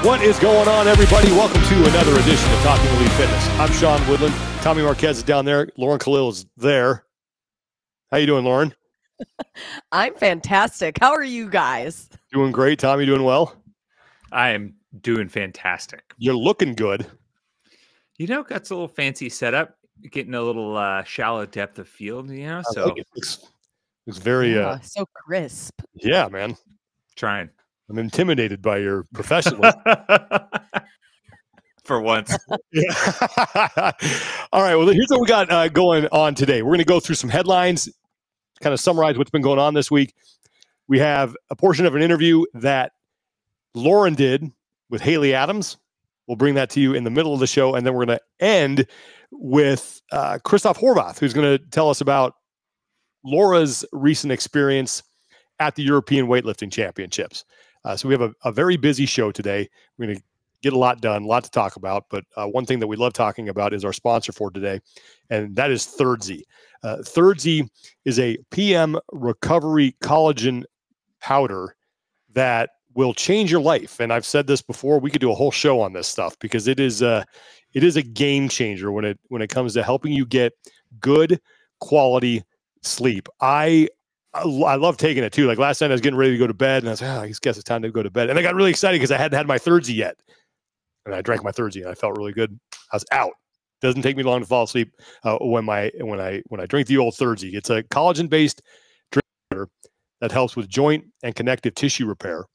What is going on, everybody? Welcome to another edition of Talking Elite Fitness. I'm Sean Woodland. Tommy Marquez is down there. Lauren Khalil is there. How you doing, Lauren? I'm fantastic. How are you guys? Doing great. Tommy, doing well? I am doing fantastic. You're looking good. You know, got a little fancy setup, getting a little shallow depth of field, you know, so like it. It's very so crisp. Yeah, man. Trying. I'm intimidated by your professionalism. For once. Yeah. All right. Well, here's what we got going on today. We're going to go through some headlines, kind of summarize what's been going on this week. We have a portion of an interview that Lauren did with Haley Adams. We'll bring that to you in the middle of the show. And then we're going to end with Christoph Horvath, who's going to tell us about Laura's recent experience at the European Weightlifting Championships. So we have a very busy show today. We're going to get a lot done, a lot to talk about. But one thing that we love talking about is our sponsor for today, and that is Thirdsy. Thirdsy is a PM recovery collagen powder that will change your life. And I've said this before, we could do a whole show on this stuff because it is a game changer when it comes to helping you get good quality sleep. I love taking it too. Like last night I was getting ready to go to bed and I was like, I guess it's time to go to bed. And I got really excited because I hadn't had my Thirdsy yet. And I drank my Thirdsy and I felt really good. I was out. Doesn't take me long to fall asleep when I drink the old Thirdsy. It's a collagen-based drink that helps with joint and connective tissue repair.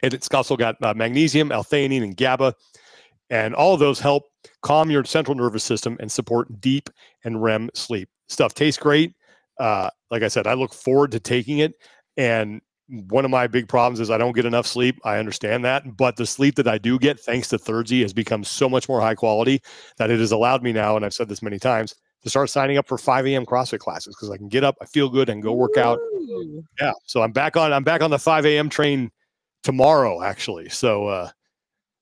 And it's also got magnesium, L-theanine, and GABA. And all of those help calm your central nervous system and support deep and REM sleep. Stuff tastes great. Like I said, I look forward to taking it. And one of my big problems is I don't get enough sleep. I understand that. But the sleep that I do get, thanks to Thirdsy, has become so much more high quality that it has allowed me now, and I've said this many times, to start signing up for 5 a.m. CrossFit classes because I can get up, I feel good, and go work out. Yeah. So I'm back on the 5 a.m. train tomorrow, actually. So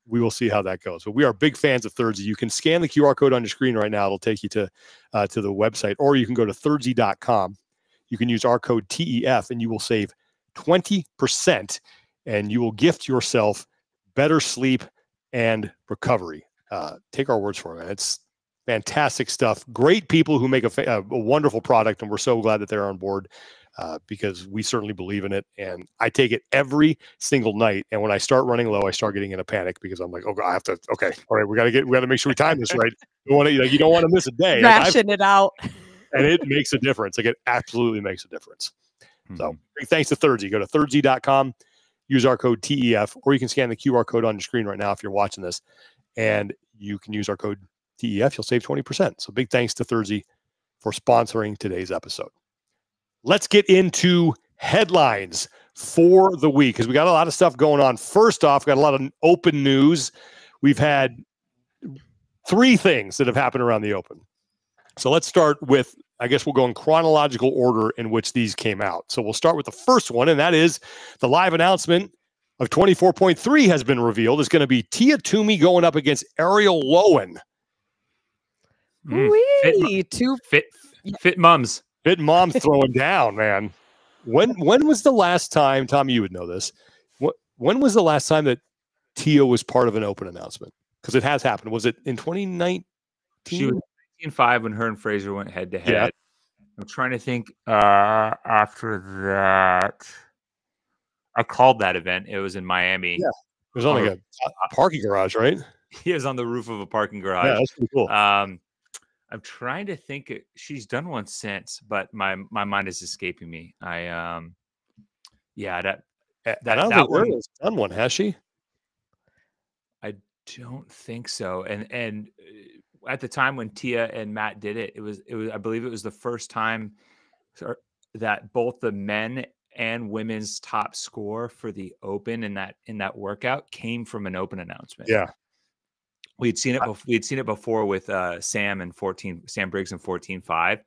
we will see how that goes. But we are big fans of Thirdsy. You can scan the QR code on your screen right now. It'll take you to the website, or you can go to thirdsy.com. You can use our code TEF, and you will save 20%, and you will gift yourself better sleep and recovery. Take our words for it. It's fantastic stuff. Great people who make a wonderful product, and we're so glad that they're on board. Because we certainly believe in it, and I take it every single night. And when I start running low, I start getting in a panic because I'm like, oh, I have to. Okay, all right, we got to make sure we time this right. You don't want to miss a day. Ration it out, and it makes a difference. Like it absolutely makes a difference. So big thanks to Thirdsy. Go to thirdsy.com, use our code TEF, or you can scan the QR code on your screen right now if you're watching this, and you can use our code TEF. You'll save 20%. So big thanks to Thirdsy for sponsoring today's episode. Let's get into headlines for the week because we got a lot of stuff going on. First off, got a lot of open news. We've had 3 things that have happened around the open. So let's start with, I guess we'll go in chronological order in which these came out. So we'll start with the first one, and that is the live announcement of 24.3 has been revealed. It's going to be Toomey going up against Arielle Loewen. Fit mums. Fit mom throwing down, man. When was the last time, Tommy, you would know this, when was the last time that Tia was part of an open announcement? Because it has happened. Was it in 2019? She was 19.5 when her and Fraser went head to head. Yeah. I'm trying to think after that. I called that event. It was in Miami. Yeah. It was on like a parking garage, right? He was on the roof of a parking garage. Yeah, that's pretty cool. I'm trying to think. She's done one since, but my mind is escaping me. That one has done one, has she? I don't think so. And at the time when Tia and Matt did it, it was I believe it was the first time that both the men and women's top score for the open in that workout came from an open announcement. Yeah. We'd seen it before with Sam Briggs in 14.5,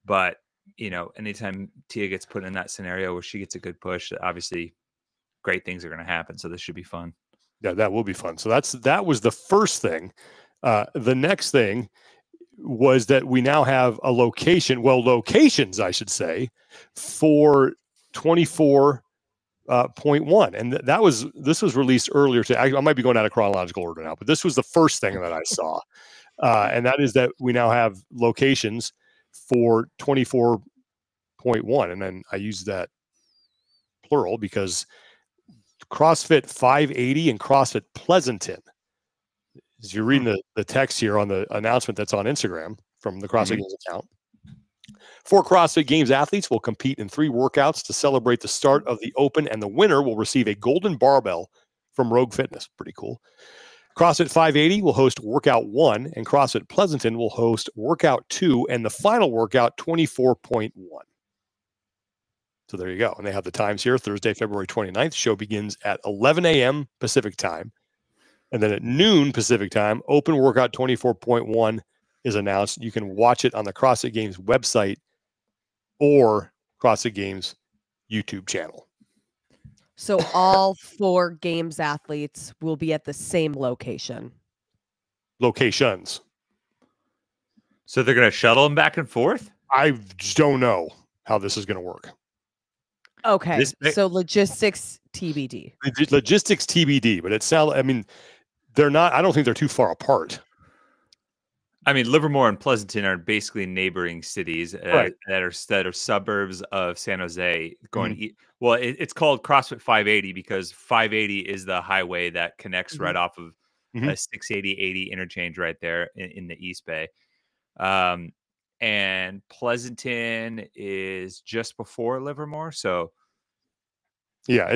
but anytime Tia gets put in that scenario where she gets a good push, obviously great things are going to happen. So this should be fun. Yeah, that will be fun. So that was the first thing. The next thing was that we now have a locations, I should say, for 24 24.1, and this was released earlier today. I might be going out of chronological order now, but this was the first thing that I saw, and that is that we now have locations for 24.1, and then I use that plural because CrossFit 580 and CrossFit Pleasanton. As you're reading the text here on the announcement that's on Instagram from the CrossFit Games account. 4 CrossFit Games athletes will compete in 3 workouts to celebrate the start of the Open, and the winner will receive a golden barbell from Rogue Fitness. Pretty cool. CrossFit 580 will host Workout 1, and CrossFit Pleasanton will host Workout 2, and the final workout, 24.1. So there you go. And they have the times here. Thursday, February 29th. Show begins at 11 a.m. Pacific time. And then at noon Pacific time, Open Workout 24.1 is announced. You can watch it on the CrossFit Games website or CrossFit Games YouTube channel. So all 4 Games athletes will be at the same location. Locations. So they're going to shuttle them back and forth? I just don't know how this is going to work. Okay. So logistics TBD. Logistics TBD, but it sounds, I mean, they're not, I don't think they're too far apart. I mean, Livermore and Pleasanton are basically neighboring cities Right. that are suburbs of San Jose. Well, it's called CrossFit 580 because 580 is the highway that connects right off of 680-80 interchange right there in the East Bay. And Pleasanton is just before Livermore, so yeah,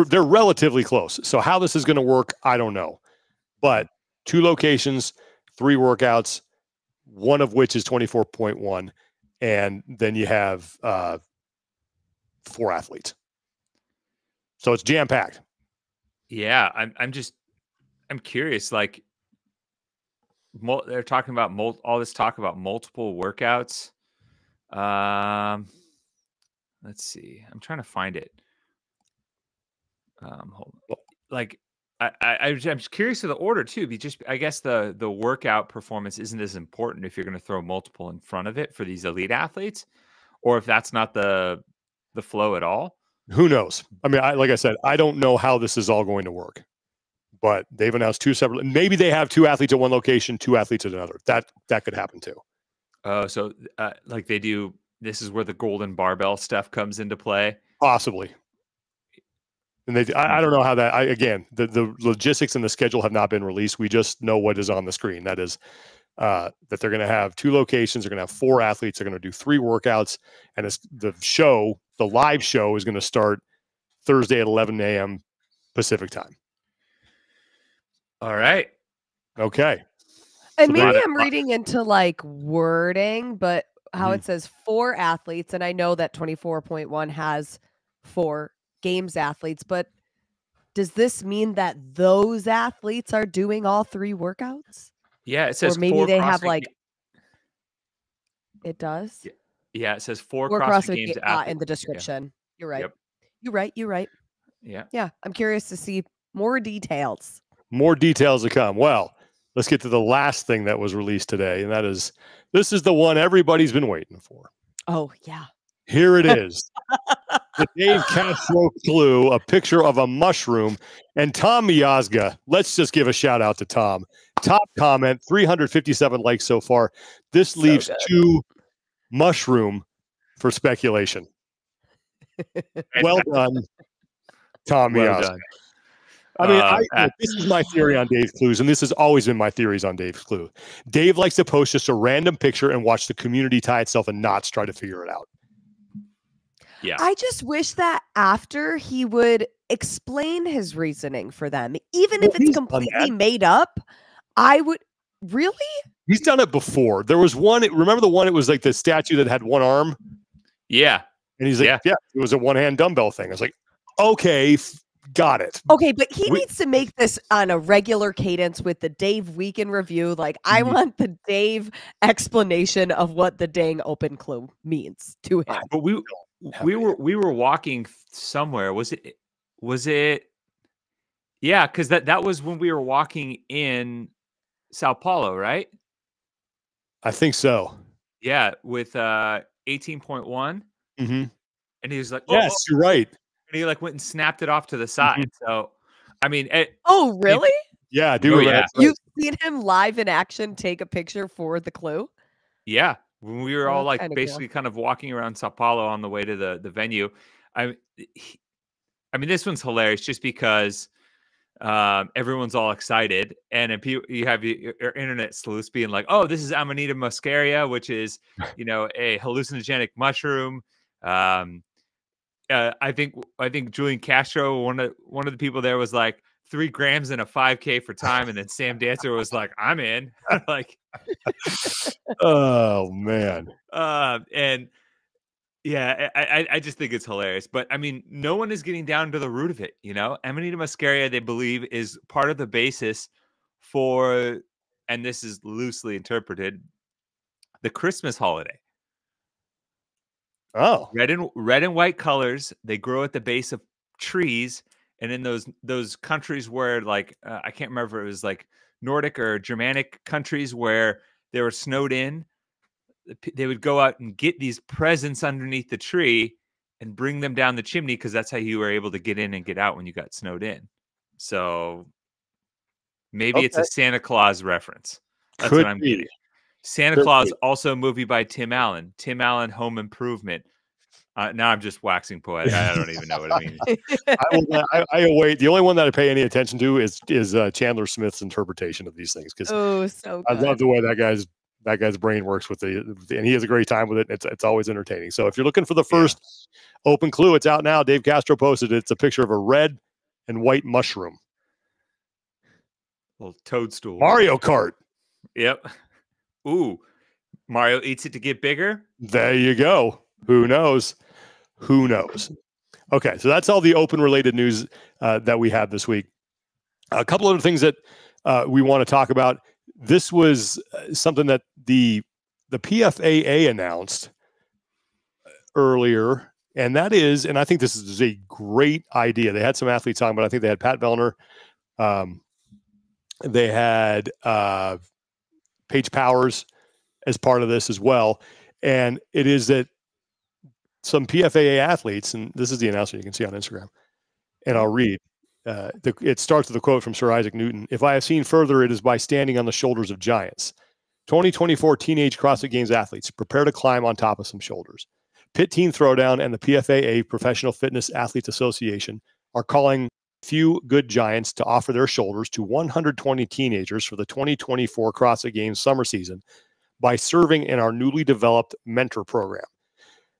they're relatively close. So how this is going to work, I don't know. But 2 locations, 3 workouts, one of which is 24.1, and then you have 4 athletes. So it's jam packed. Yeah, I'm curious. Like, they're talking about all this talk about multiple workouts. Let's see. I'm trying to find it. Hold on. Like, I'm just curious of the order too. I guess the workout performance isn't as important if you're going to throw multiple in front of it for these elite athletes, or if that's not the flow at all. Who knows? I mean, like I said, I don't know how this is all going to work, but they've announced 2 separate. Maybe they have 2 athletes at one location, 2 athletes at another. That could happen too. Oh, so like they do. This is where the golden barbell stuff comes into play. Possibly. And I don't know how that. Again, the logistics and the schedule have not been released. We just know what is on the screen. That is that they're going to have 2 locations. They're going to have 4 athletes. They're going to do 3 workouts, and the live show is going to start Thursday at 11 a.m. Pacific time. All right. Okay. And so maybe I'm reading into like wording, but how it says 4 athletes, and I know that 24.1 has 4 Games athletes, but does this mean that those athletes are doing all 3 workouts? Yeah, it says, or maybe they have like it does. Yeah, it says 4 CrossFit Games athletes in the description. Yeah. You're right. Yep. You're right. Yeah. I'm curious to see more details. More details to come. Well, let's get to the last thing that was released today, and this is the one everybody's been waiting for. Oh yeah. Here it is. The Dave Castro clue, a picture of a mushroom, and Tom Miazga. Let's just give a shout out to Tom. Top comment, 357 likes so far. This leaves 2 mushroom for speculation. Well done, Tom Miazga. I mean, this is my theory on Dave's clues, and this has always been my theories on Dave's clue. Dave likes to post just a random picture and watch the community tie itself in knots, try to figure it out. Yeah. I just wish that after he would explain his reasoning for them, even if it's completely made up. I would really. He's done it before. There was one. Remember the one? It was like the statue that had 1 arm. Yeah. And he's like, yeah, it was a 1-hand dumbbell thing. I was like, okay, got it. Okay, but he needs to make this on a regular cadence with the Dave Week in Review. Like, I want the Dave explanation of what the dang open clue means to him. But we were walking somewhere. Was it? Yeah, because that was when we were walking in Sao Paulo, right? I think so. Yeah, with 18.1. Mm-hmm. And he was like, yes, you're right. and he like went and snapped it off to the side. So, I mean, oh, really? Yeah, dude. Oh, yeah. You've seen him live in action take a picture for the clue? Yeah, when we were Oh, all that's like kinda basically cool. kind of walking around Sao Paulo on the way to the venue. I, I mean, this one's hilarious just because everyone's all excited, and then you have your internet sleuths being like, "Oh, this is Amanita muscaria, which is a hallucinogenic mushroom." Um, I think Julian Castro, one of the people there, was like 3 grams in a 5K for time, and then Sam Dancer was like, "I'm in." Like, oh man. and yeah, I just think it's hilarious. But I mean, no one is getting down to the root of it. Amanita muscaria, they believe, is part of the basis for, and this is loosely interpreted, the Christmas holiday. Oh, Red and white colors. They grow at the base of trees, and in those countries where, like, I can't remember if it was like Nordic or Germanic countries where they were snowed in, they would go out and get these presents underneath the tree and bring them down the chimney, because that's how you were able to get in and get out when you got snowed in. So maybe it's okay. a Santa Claus reference. That's Could what I'm be. getting. Santa Could Claus, be. also a movie by Tim Allen. Tim Allen, Home Improvement. Now I'm just waxing poetic. I don't even know what I mean. I await. The only one that I pay any attention to is Chandler Smith's interpretation of these things, because Oh, so I good. love the way that guy's brain works with and he has a great time with it. It's always entertaining. So if you're looking for the first open clue, it's out now. Dave Castro posted it. It's a picture of a red and white mushroom. Little toadstool. Mario Kart. Yep. Ooh, Mario eats it to get bigger. There you go. Who knows? Who knows? Okay, so that's all the open related news that we have this week. A couple other things that we want to talk about. This was something that the PFAA announced earlier, and that is, and I think this is a great idea. They had some athletes on, but I think they had Pat Vellner. They had Paige Powers as part of this as well. And it is that some PFAA athletes, and this is the announcement you can see on Instagram, and I'll read. It starts with a quote from Sir Isaac Newton. "If I have seen further, it is by standing on the shoulders of giants. 2024 Teenage CrossFit Games athletes, prepare to climb on top of some shoulders. Pit Team Throwdown and the PFAA, Professional Fitness Athletes Association, are calling few good giants to offer their shoulders to 120 teenagers for the 2024 CrossFit Games summer season by serving in our newly developed mentor program.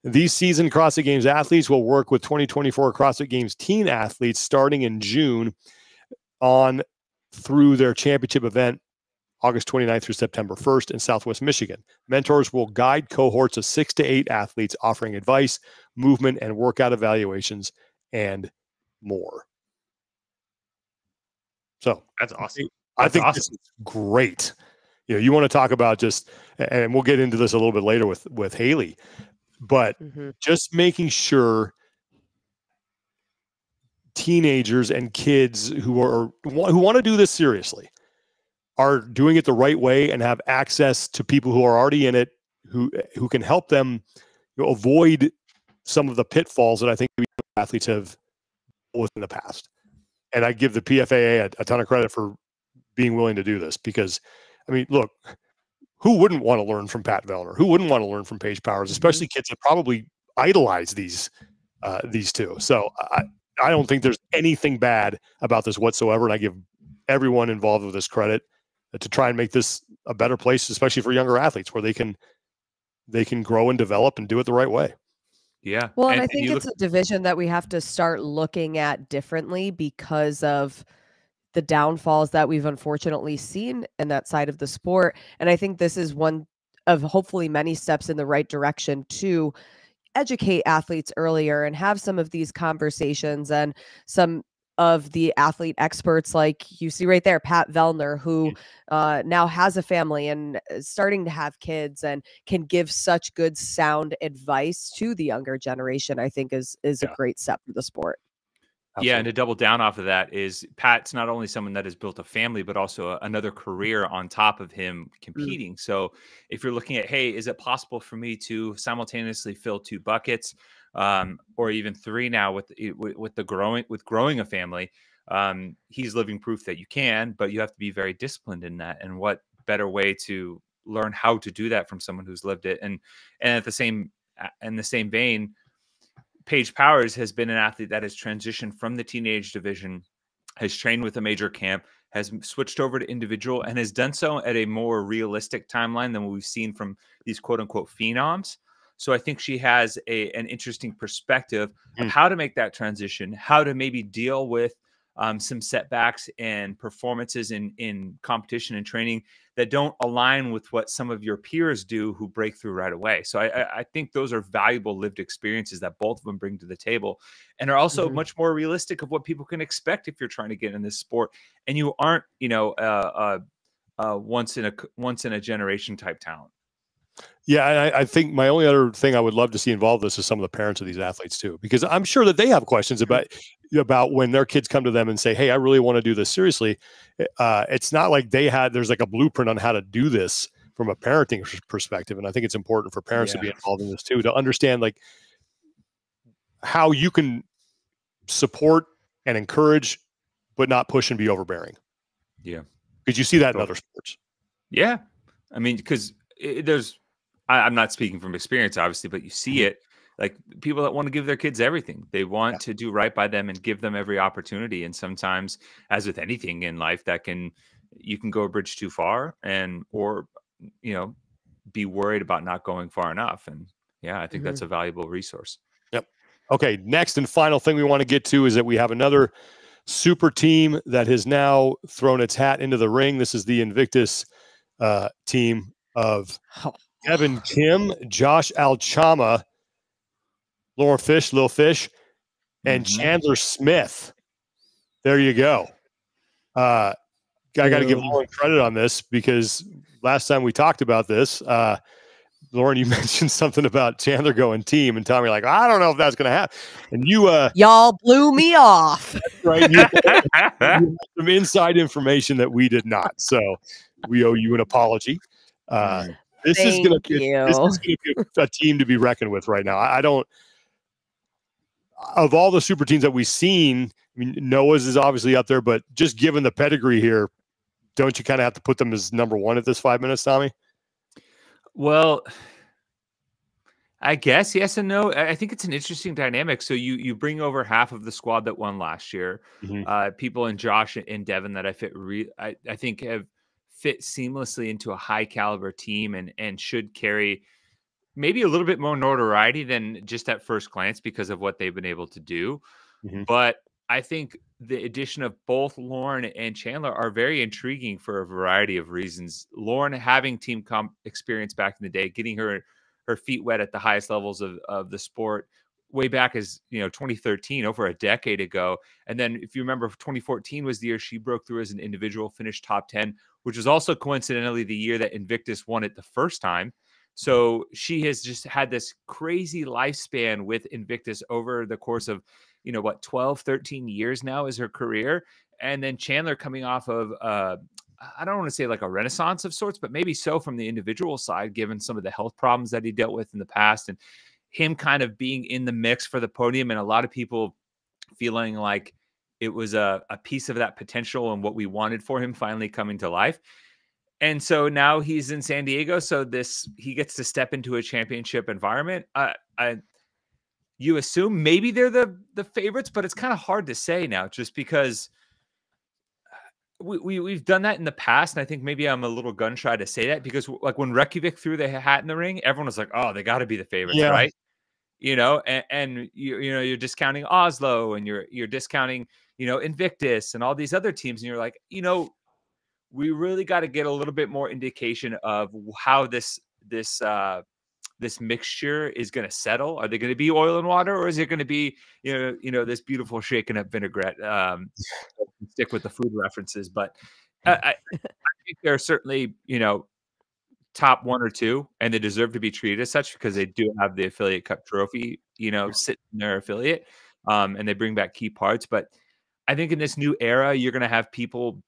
These seasoned CrossFit Games athletes will work with 2024 CrossFit Games teen athletes starting in June on through their championship event, August 29th through September 1st in Southwest Michigan. Mentors will guide cohorts of 6 to 8 athletes, offering advice, movement, and workout evaluations, and more." So That's awesome. I think this is great. You want to talk about just, and we'll get into this a little bit later with Haley, but just making sure teenagers and kids who want to do this seriously are doing it the right way and have access to people who are already in it, who can help them avoid some of the pitfalls that I think athletes have with in the past. And I give the PFAA a ton of credit for being willing to do this, because, I mean, look, who wouldn't want to learn from Pat Vellner? Who wouldn't want to learn from Paige Powers, especially kids that probably idolize these two? So I don't think there's anything bad about this whatsoever, and I give everyone involved with this credit to try and make this a better place, especially for younger athletes, where they can grow and develop and do it the right way. Yeah. Well, and I think it's a division that we have to start looking at differently because of the downfalls that we've unfortunately seen in that side of the sport. And I think this is one of hopefully many steps in the right direction to educate athletes earlier and have some of these conversations, and some of the athlete experts, like you see right there, Pat Vellner, who now has a family and is starting to have kids and can give such good sound advice to the younger generation, I think is a great step for the sport. Absolutely. Yeah, and to double down off of that is Pat's not only someone that has built a family, but also another career on top of him competing. So if you're looking at, hey, is it possible for me to simultaneously fill 2 buckets? or even 3 now with growing a family. He's living proof that you can, but you have to be very disciplined in that. And what better way to learn how to do that from someone who's lived it? And at the same in the same vein, Paige Powers has been an athlete that has transitioned from the teenage division, has trained with a major camp, has switched over to individual, and has done so at a more realistic timeline than what we've seen from these quote unquote phenoms. So I think she has an interesting perspective of how to make that transition, how to maybe deal with some setbacks and performances in competition and training that don't align with what some of your peers do who break through right away. So I think those are valuable lived experiences that both of them bring to the table, and are also much more realistic of what people can expect if you're trying to get in this sport and you aren't, once in a generation type talent. Yeah, I think my only other thing I would love to see involved this is some of the parents of these athletes too, because I'm sure that they have questions about when their kids come to them and say, "Hey, I really want to do this seriously." It's not like there's like a blueprint on how to do this from a parenting perspective, and I think it's important for parents to be involved in this too, to understand like how you can support and encourage, but not push and be overbearing. Yeah, because you see that in other sports. Yeah, I mean, because I'm not speaking from experience, obviously, but you see it, like people that want to give their kids everything. They want to do right by them and give them every opportunity. And sometimes, as with anything in life, you can go a bridge too far or be worried about not going far enough. And yeah, I think that's a valuable resource. Yep. Okay. Next and final thing we want to get to is that we have another super team that has now thrown its hat into the ring. This is the Invictus team of Kevin Kim, Josh Alchama, Lauren Fish, Lil Fish, and Chandler Smith. There you go. I got to give Lauren credit on this, because last time we talked about this, Lauren, you mentioned something about Chandler going team, and Tommy like, I don't know if that's going to happen. And y'all blew me off. Right? You had some inside information that we did not. So we owe you an apology. This is going to be a team to be reckoned with right now. I don't, of all the super teams that we've seen, I mean, Noah's is obviously up there, but just given the pedigree here, don't you kind of have to put them as number one at this 5 minutes, Tommy? Well, I guess yes and no. I think it's an interesting dynamic. So you bring over half of the squad that won last year. People in Josh and Devin that I think have fit seamlessly into a high caliber team and should carry maybe a little bit more notoriety than just at first glance because of what they've been able to do. But I think the addition of both Lauren and Chandler are very intriguing for a variety of reasons. Lauren having team comp experience back in the day, getting her feet wet at the highest levels of the sport way back as 2013, over a decade ago. And then if you remember, 2014 was the year she broke through as an individual, finished top 10, which was also coincidentally the year that Invictus won it the first time. So she has just had this crazy lifespan with Invictus over the course of, 12, 13 years now is her career. And then Chandler coming off of, I don't want to say like a renaissance of sorts, but maybe so from the individual side, given some of the health problems that he dealt with in the past, and him kind of being in the mix for the podium, and a lot of people feeling like it was a piece of that potential and what we wanted for him finally coming to life. And so now he's in San Diego. So he gets to step into a championship environment. You assume maybe they're the favorites, but it's kind of hard to say now, just because we've done that in the past. And I think maybe I'm a little gun shy to say that, because like when Reykjavik threw the hat in the ring, everyone was like, oh, they got to be the favorites, right? And you're discounting Oslo, and you're discounting, Invictus and all these other teams. And you're like, we really got to get a little bit more indication of how this mixture is going to settle. Are they going to be oil and water, or is it going to be, this beautiful shaken up vinaigrette? Stick with the food references, but I think they're certainly, top 1 or 2, and they deserve to be treated as such, because they do have the affiliate cup trophy, sit in their affiliate, and they bring back key parts. But I think in this new era, you're going to have people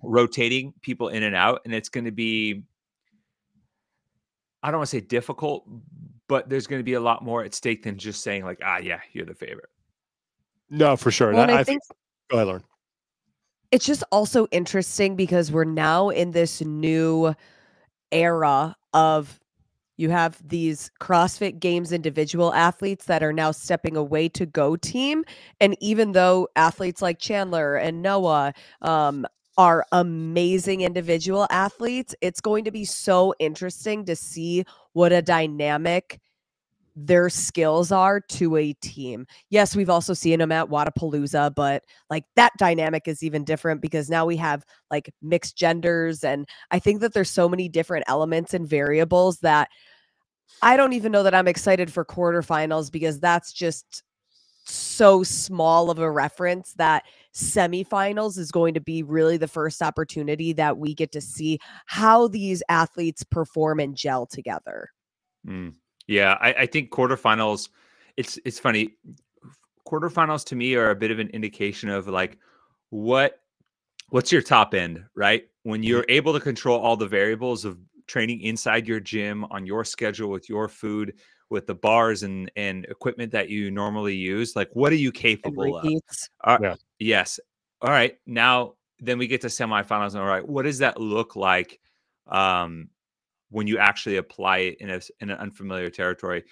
rotating people in and out, and it's going to be, I don't want to say difficult, but there's going to be a lot more at stake than just saying like, yeah, you're the favorite. No, for sure. Well, and I think go ahead, Lauren. It's just also interesting because we're now in this new era of you have these CrossFit Games individual athletes that are now stepping away to go team. And even though athletes like Chandler and Noah are amazing individual athletes, it's going to be so interesting to see what a dynamic their skills are to a team. Yes, we've also seen them at Wadapalooza, but like that dynamic is even different because now we have like mixed genders. And I think that there's so many different elements and variables that I don't even know that I'm excited for quarterfinals because that's just so small of a reference that semifinals is going to be really the first opportunity that we get to see how these athletes perform and gel together. Yeah, I think quarterfinals, it's funny. Quarterfinals to me are a bit of an indication of like what's your top end, right? When you're able to control all the variables of training inside your gym on your schedule with your food, with the bars and equipment that you normally use, like what are you capable of? Yes. All right. Now then we get to semifinals and all right, what does that look like? When you actually apply it in an unfamiliar territory.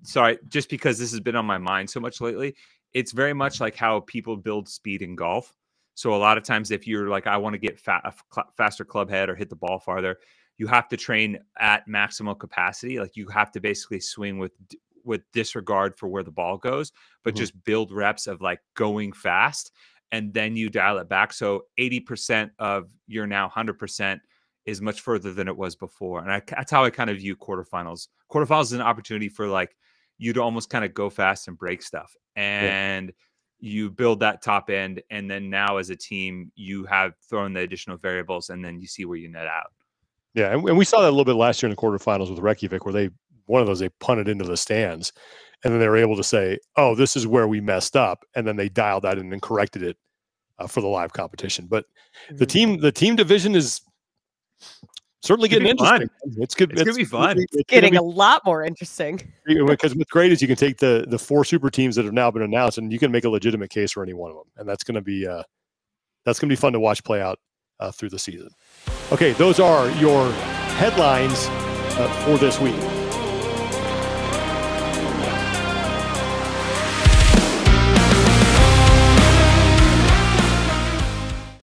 Sorry, just because this has been on my mind so much lately, it's very much like how people build speed in golf. So a lot of times if you're like, I want to get a faster club head or hit the ball farther, you have to train at maximal capacity. Like you have to basically swing with disregard for where the ball goes, but just build reps of like going fast. And then you dial it back. So 80% of your now 100% is much further than it was before. And that's how I kind of view quarterfinals. Quarterfinals is an opportunity for like you to almost kind of go fast and break stuff. And you build that top end. And then now as a team, you have thrown the additional variables and then you see where you net out. Yeah. And we saw that a little bit last year in the quarterfinals with Reykjavik, where they punted into the stands and then they were able to say, oh, this is where we messed up. And then they dialed that in and corrected it for the live competition. But the team division is certainly getting interesting. It's good. It's gonna be fun. It's getting a lot more interesting. Because what's great is you can take the 4 super teams that have now been announced, and you can make a legitimate case for any one of them, and that's gonna be fun to watch play out through the season. Okay, those are your headlines for this week.